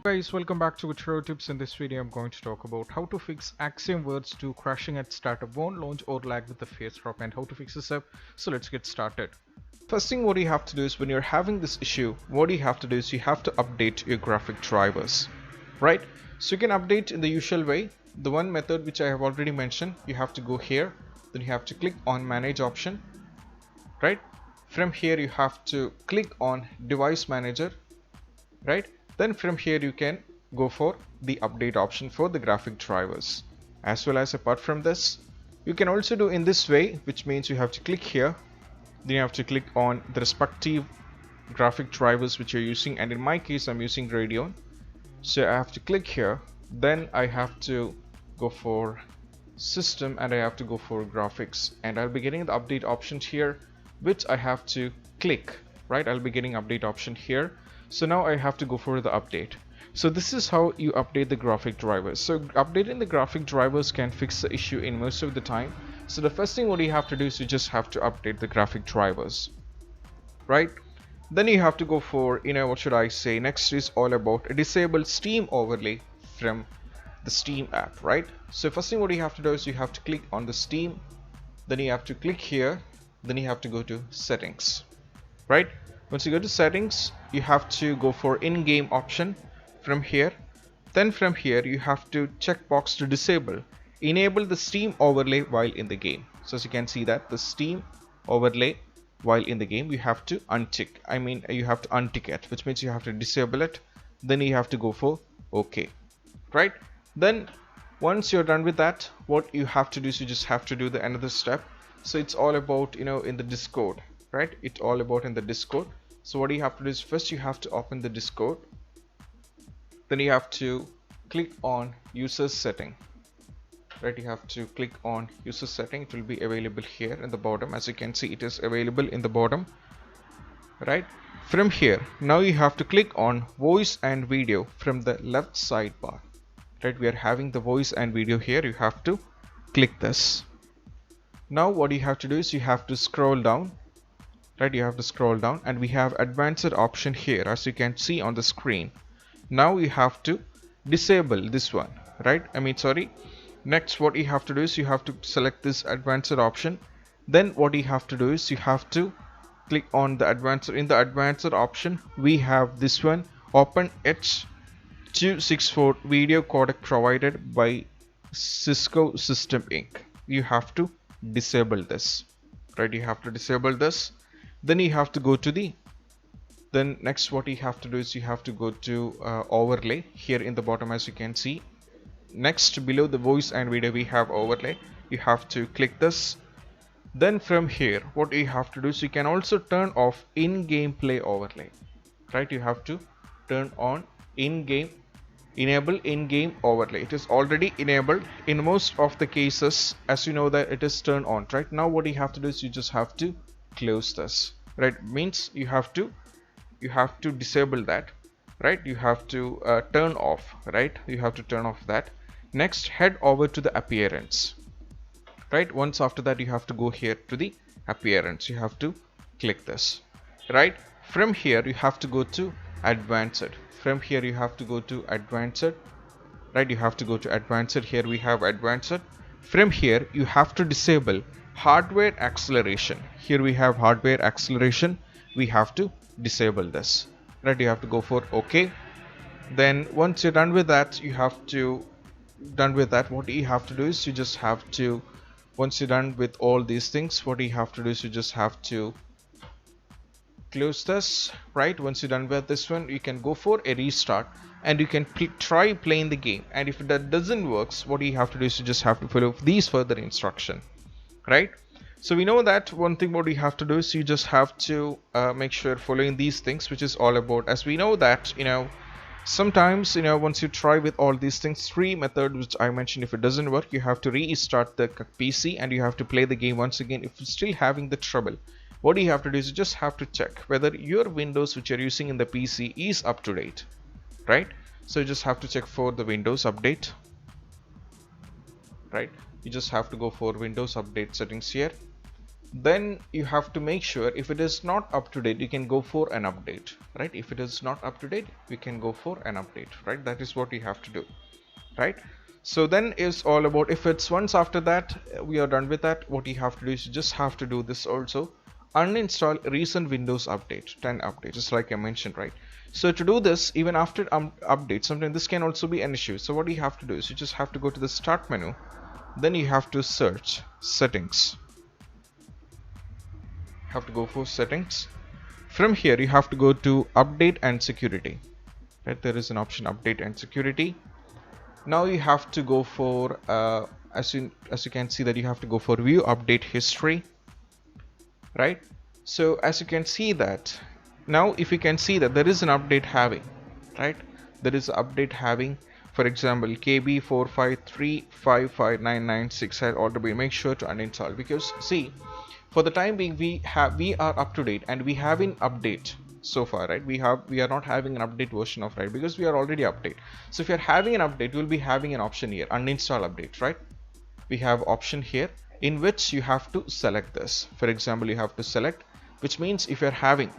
Guys, welcome back to Tutorial Tips. In this video I'm going to talk about how to fix Axiom Verge to crashing at startup, won't launch or lag with the FPS Drop, and how to fix this up. So let's get started. First thing what you have to do is when you're having this issue, what you have to do is you have to update your graphic drivers, right? So you can update in the usual way. The one method which I have already mentioned, you have to go here, then you have to click on manage option, right? From here you have to click on device manager, right? Then from here you can go for the update option for the graphic drivers. As well as apart from this, you can also do in this way, which means you have to click here, then you have to click on the respective graphic drivers which you're using, and in my case I'm using Radeon, so I have to click here, then I have to go for system and I have to go for graphics, and I'll be getting the update options here, which I have to click, right? I'll be getting update option here. So now I have to go for the update. So this is how you update the graphic drivers. So updating the graphic drivers can fix the issue in most of the time. So the first thing what you have to do is you just have to update the graphic drivers, right? Then you have to go for, what should I say, next is all about a disable Steam overlay from the Steam app, right? So first thing what you have to do is you have to click on the Steam, then you have to click here, then you have to go to settings, right? Once you go to settings, you have to go for in-game option from here. Then from here you have to check box to enable the Steam overlay while in the game. So as you can see that the Steam overlay while in the game, you have to untick. You have to untick it, which means you have to disable it. Then you have to go for OK, right? Then once you're done with that, what you have to do is you just have to do the another step. So it's all about, in the Discord, right? It's all about in the Discord. So what you have to do is first you have to open the Discord, then you have to click on user setting, right? You have to click on user setting. It will be available here in the bottom. As you can see, it is available in the bottom, right? From here, now you have to click on voice and video from the left sidebar, right? We are having the voice and video here. You have to click this. Now what you have to do is you have to scroll down, right? You have to scroll down and we have advanced option here, as you can see on the screen. Now you have to disable this one, right? Next what you have to do is you have to select this advanced option. Then what you have to do is you have to click on the advanced. In the advanced option we have this one, Open H.264 video codec provided by Cisco System Inc. You have to disable this, right? You have to disable this. Then you have to go to then next what you have to do is you have to go to overlay here in the bottom. As you can see, next below the voice and video we have overlay. You have to click this. Then from here what you have to do is you can also turn off in-game play overlay, right? You have to turn on enable in-game overlay. It is already enabled in most of the cases, as you know that it is turned on, right? Now what you have to do is you just have to close this, right? Means you have to disable that, right? You have to turn off, right? You have to turn off that. Next, head over to the appearance, right? Once after that you have to go here to the appearance. You have to click this, right? From here you have to go to advanced. From here you have to go to advanced, right? You have to go to advanced. Here we have advanced. From here you have to disable hardware acceleration. Here we have hardware acceleration. We have to disable this, right? You have to go for OK. Then once you're done with that, what you have to do is you just have to, once you're done with all these things, what you have to do is you just have to close this, right? Once you're done with this one, you can go for a restart and you can try playing the game. And if that doesn't work, what you have to do is you just have to follow these further instruction, right? So we know that one thing what we have to do is you just have to make sure following these things, which is all about, as we know that sometimes once you try with all these things, 3 methods which I mentioned, if it doesn't work, you have to restart the PC and you have to play the game once again. If you're still having the trouble, what you have to do is you just have to check whether your Windows which you're using in the PC is up to date, right? So you just have to check for the Windows update, right? You just have to go for Windows update settings here. then you have to make sure if it is not up to date, you can go for an update, right? If it is not up to date, you can go for an update, right? That is what you have to do, right? So then is all about, if it's once after that we are done with that, what you have to do is you just have to do this also, uninstall recent Windows update 10 update, just like I mentioned, right? So to do this, even after update, sometimes this can also be an issue. So what you have to do is you just have to go to the start menu, then you have to search settings, have to go for settings. From here you have to go to update and security, right? There is an option update and security. Now you have to go for as you can see that you have to go for view update history, right? So as you can see that now, if you can see that there is an update having, right? There is an update having, for example, KB453559996 had already, make sure to uninstall, because see, for the time being we are up to date and we have an update so far, right? We are not having an update version of, right, because we are already update. So if you're having an update, you'll be having an option here, uninstall update, right? We have option here in which you have to select this. For example, you have to select, which means if you're having,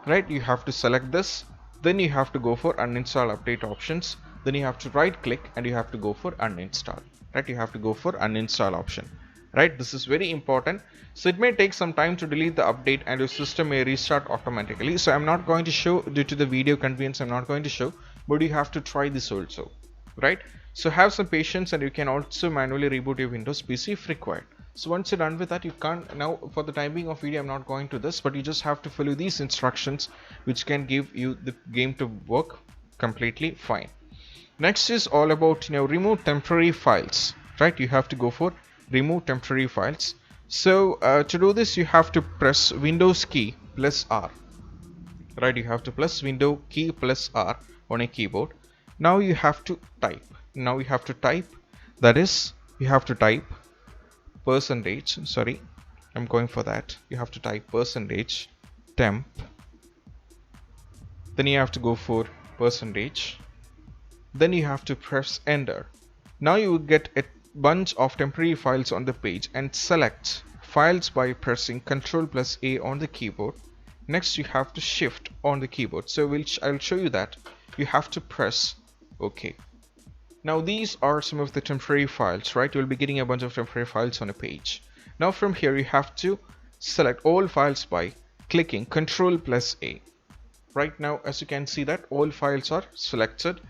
right, you have to select this, then you have to go for uninstall update options, then you have to right click and you have to go for uninstall, right? You have to go for uninstall option, right? This is very important. So it may take some time to delete the update and your system may restart automatically. So I'm not going to show due to the video convenience, I'm not going to show, but you have to try this also, right? So have some patience, and you can also manually reboot your Windows PC if required. So once you're done with that, you can't, now for the time being of video I'm not going to this, but you just have to follow these instructions which can give you the game to work completely fine. Next is all about, remove temporary files, right? You have to go for remove temporary files. So to do this you have to press Windows key plus R, right? You have to press Windows key plus R on a keyboard. Now you have to type, that is, you have to type percentage, sorry, I'm going for that. You have to type percentage temp, then you have to go for percentage, then you have to press enter. Now you will get a bunch of temporary files on the page, and select files by pressing Ctrl plus A on the keyboard. Next you have to shift on the keyboard, so I'll show you that. You have to press OK. Now these are some of the temporary files, right? You'll be getting a bunch of temporary files on a page. Now from here you have to select all files by clicking Ctrl plus A. Right now as you can see that all files are selected,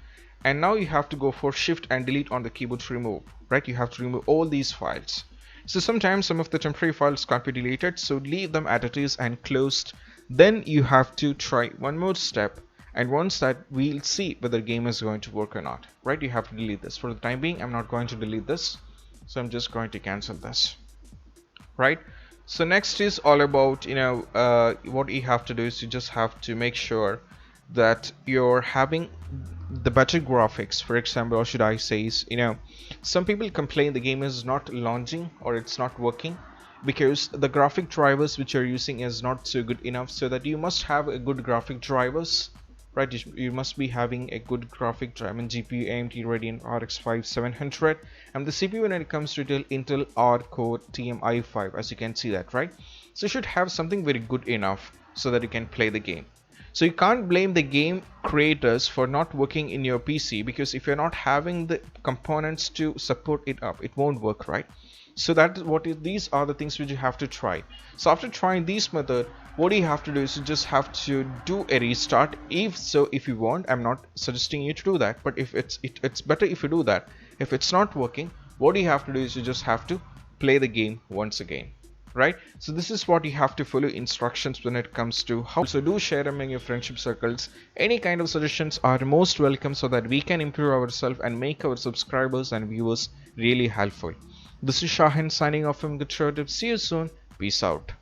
and now you have to go for shift and delete on the keyboard to remove, right? You have to remove all these files. So sometimes some of the temporary files can't be deleted, so leave them as it is and closed. Then you have to try one more step, and once that, we'll see whether the game is going to work or not, right? You have to delete this. For the time being I'm not going to delete this, so I'm just going to cancel this, right? So next is all about, what you have to do is you just have to make sure that you're having the better graphics. For example, or should I say is, some people complain the game is not launching or it's not working because the graphic drivers which you're using is not so good enough. So that you must have a good graphic drivers, right? You must be having a good graphic driver, GPU AMD Radeon RX 5700, and the CPU when it comes to Intel Core TM i5, as you can see that, right? So you should have something very good enough so that you can play the game. So you can't blame the game creators for not working in your PC, because if you're not having the components to support it up, it won't work, right? So that is these are the things which you have to try. So after trying this method, what you have to do is you just have to do a restart. If you want, I'm not suggesting you to do that, but if it's better if you do that. If it's not working, what you have to do is you just have to play the game once again, right? So this is what you have to follow instructions when it comes to how. So do share among your friendship circles. Any kind of suggestions are most welcome, so that we can improve ourselves and make our subscribers and viewers really helpful. This is Shahin signing off from Good Show Tips. See you soon. Peace out.